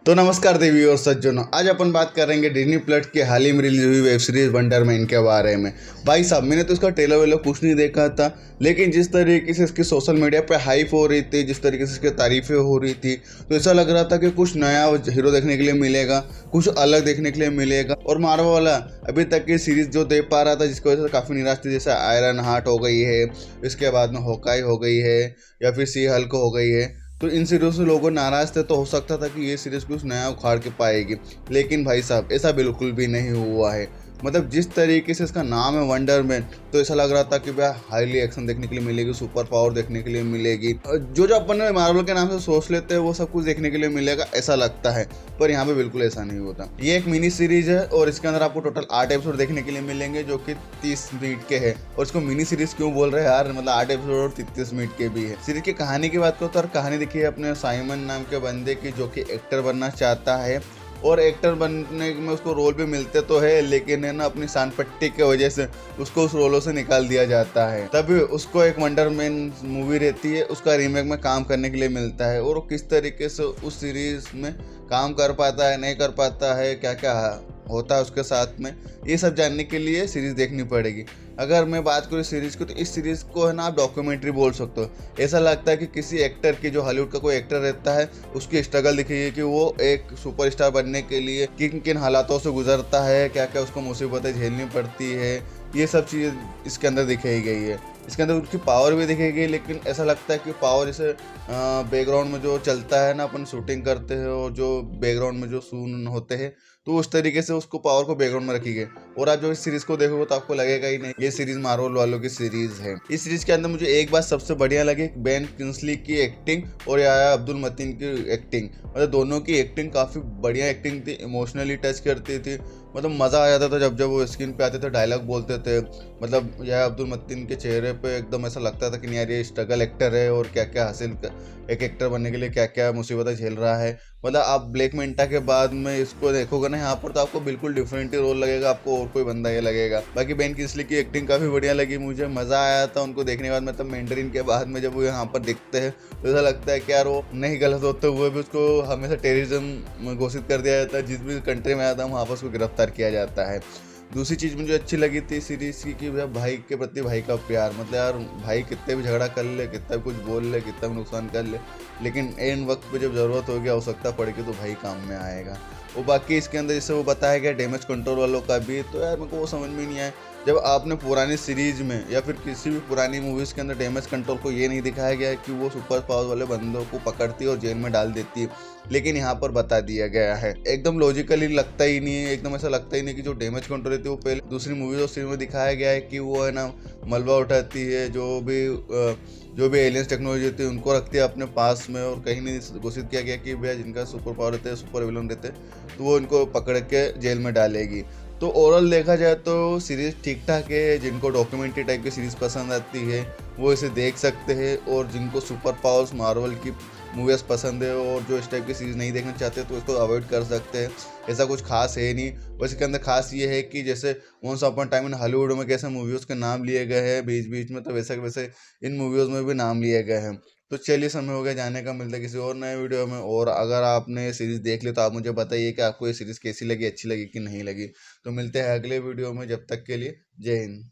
तो नमस्कार देवी और सज्जनों, आज अपन बात करेंगे डिज्नी प्लस की हाल ही में रिलीज हुई वेब सीरीज वंडर मैन के बारे में। भाई साहब, मैंने तो इसका ट्रेलर वेलर कुछ नहीं देखा था, लेकिन जिस तरीके से इसकी सोशल मीडिया पे हाइप हो रही थी, जिस तरीके से इसकी तारीफें हो रही थी, तो ऐसा लग रहा था कि कुछ नया हीरो देखने के लिए मिलेगा, कुछ अलग देखने के लिए मिलेगा। और मार्वल वाला अभी तक की सीरीज जो दे पा रहा था, जिसकी वजह से काफ़ी निराश थी, जैसे आयरन हार्ट हो गई है, इसके बाद में होकाई हो गई है, या फिर सी हल्क हो गई है, तो इन सीरीज से लोगों नाराज थे। तो हो सकता था कि ये सीरीज कुछ नया उखाड़ के पाएगी, लेकिन भाई साहब ऐसा बिल्कुल भी नहीं हुआ है। मतलब जिस तरीके से इसका नाम है वंडर मैन, तो ऐसा लग रहा था कि भाई हाईली एक्शन देखने के लिए मिलेगी, सुपर पावर देखने के लिए मिलेगी, जो जो अपन मार्वल के नाम से सोच लेते हैं वो सब कुछ देखने के लिए मिलेगा ऐसा लगता है। पर यहाँ पे बिल्कुल ऐसा नहीं होता। ये एक मिनी सीरीज है और इसके अंदर आपको टोटल 8 एपिसोड देखने के लिए मिलेंगे, जो कि 30 मिनट के हैं। और इसको मिनी सीरीज क्यों बोल रहे हैं यार, मतलब 8 एपिसोड और 33 मिनट के भी है। सीरीज की कहानी की बात करो तो कहानी देखिए अपने साइमन नाम के बंदे की, जो कि एक्टर बनना चाहता है, और एक्टर बनने में उसको रोल भी मिलते तो है, लेकिन है ना अपनी शान पट्टी की वजह से उसको उस रोलों से निकाल दिया जाता है। तभी उसको एक वंडर मैन मूवी रहती है, उसका रीमेक में काम करने के लिए मिलता है, और वो किस तरीके से उस सीरीज में काम कर पाता है, नहीं कर पाता है, क्या क्या होता है उसके साथ में, ये सब जानने के लिए सीरीज देखनी पड़ेगी। अगर मैं बात करूँ सीरीज की, तो इस सीरीज को है ना आप डॉक्यूमेंट्री बोल सकते हो। ऐसा लगता है कि किसी एक्टर की, जो हॉलीवुड का कोई एक्टर रहता है, उसकी स्ट्रगल दिखेगी कि वो एक सुपरस्टार बनने के लिए किन किन हालातों से गुजरता है, क्या क्या उसको मुसीबतें झेलनी पड़ती है, ये सब चीज़ इसके अंदर दिखाई गई है। इसके अंदर उसकी पावर भी दिखाई गई, लेकिन ऐसा लगता है कि पावर जैसे बैकग्राउंड में जो चलता है ना, अपन शूटिंग करते हैं और जो बैकग्राउंड में जो सून होते हैं, तो उस तरीके से उसको पावर को बैकग्राउंड में रखी गई। और आप जो इस सीरीज को देखोगे तो आपको लगेगा ही नहीं ये सीरीज मार्वल वालों की सीरीज है। इस सीरीज के अंदर मुझे एक बात सबसे बढ़िया लगी, बेन किंग्सली की एक्टिंग और याया अब्दुल मतीन की एक्टिंग। मतलब दोनों की एक्टिंग काफ़ी बढ़िया एक्टिंग थी, इमोशनली टच करती थी। मतलब मज़ा आ जाता था जब जब वो स्क्रीन पे आते थे, डायलॉग बोलते थे। मतलब याया अब्दुल मतीन के चेहरे पे एकदम ऐसा लगता था कि नहीं यार ये स्ट्रगल एक्टर है, और क्या क्या एक एक्टर बनने के लिए क्या क्या मुसीबतें झेल रहा है। मतलब आप ब्लैक मेंटा के बाद में इसको देखोगे ना यहाँ पर, तो आपको बिल्कुल डिफरेंट ही रोल लगेगा, आपको और कोई बंदा ये लगेगा। बाकी बेन किंग्सली की एक्टिंग काफ़ी बढ़िया लगी, मुझे मज़ा आया था उनको देखने के बाद। मतलब मैंडरिन के बाद में जब वो यहाँ पर दिखते हैं, तो ऐसा लगता है कि यार वो नहीं गलत होते हुए भी उसको हमेशा टेररिज्म घोषित कर दिया जाता है। जिस भी कंट्री में आता है वहाँ पर उसको गिरफ्तार किया जाता है। दूसरी चीज़ मुझे अच्छी लगी थी सीरीज़ की कि भैया भाई के प्रति भाई का प्यार। मतलब यार भाई कितने भी झगड़ा कर ले, कितना भी कुछ बोल ले, कितना भी नुकसान कर ले, लेकिन एन वक्त पे जब ज़रूरत होगी, आवश्यकता पड़ेगी, तो भाई काम में आएगा। वो बाकी इसके अंदर जैसे वो बताया गया डैमेज कंट्रोल वालों का भी, तो यार मेरे को वो समझ में नहीं आया। जब आपने पुरानी सीरीज में या फिर किसी भी पुरानी मूवीज़ के अंदर डैमेज कंट्रोल को ये नहीं दिखाया गया है कि वो सुपर पावर वाले बंदों को पकड़ती है और जेल में डाल देती है, लेकिन यहाँ पर बता दिया गया है। एकदम लॉजिकली लगता ही नहीं है, एकदम ऐसा लगता ही नहीं कि जो डैमेज कंट्रोल रहती है वो पहले दूसरी मूवीज और सीरीज में दिखाया गया है कि वो है ना मलबा उठाती है, जो भी एलियंस टेक्नोलॉजी होती है उनको रखती है अपने पास में, और कहीं नहीं घोषित किया गया कि भैया जिनका सुपर पावर रहते हैं, सुपर विलन रहते हैं, तो वो इनको पकड़ के जेल में डालेगी। तो ओवरऑल देखा जाए तो सीरीज़ ठीक ठाक है। जिनको डॉक्यूमेंट्री टाइप की सीरीज़ पसंद आती है वो इसे देख सकते हैं, और जिनको सुपर पावर्स मार्वल की मूवीज़ पसंद है और जो इस टाइप की सीरीज़ नहीं देखना चाहते तो इसको अवॉइड कर सकते हैं। ऐसा कुछ खास है नहीं। बस इसके अंदर खास ये है कि जैसे once upon time in Hollywood में कैसे मूवीज़ के नाम लिए गए हैं बीच बीच में, तो वैसे वैसे इन मूवीज़ में भी नाम लिए गए हैं। तो चलिए, समय हो गया जाने का, मिलता है किसी और नए वीडियो में। और अगर आपने सीरीज़ देख ली तो आप मुझे बताइए कि आपको ये सीरीज़ कैसी लगी, अच्छी लगी कि नहीं लगी। तो मिलते हैं अगले वीडियो में, जब तक के लिए जय हिंद।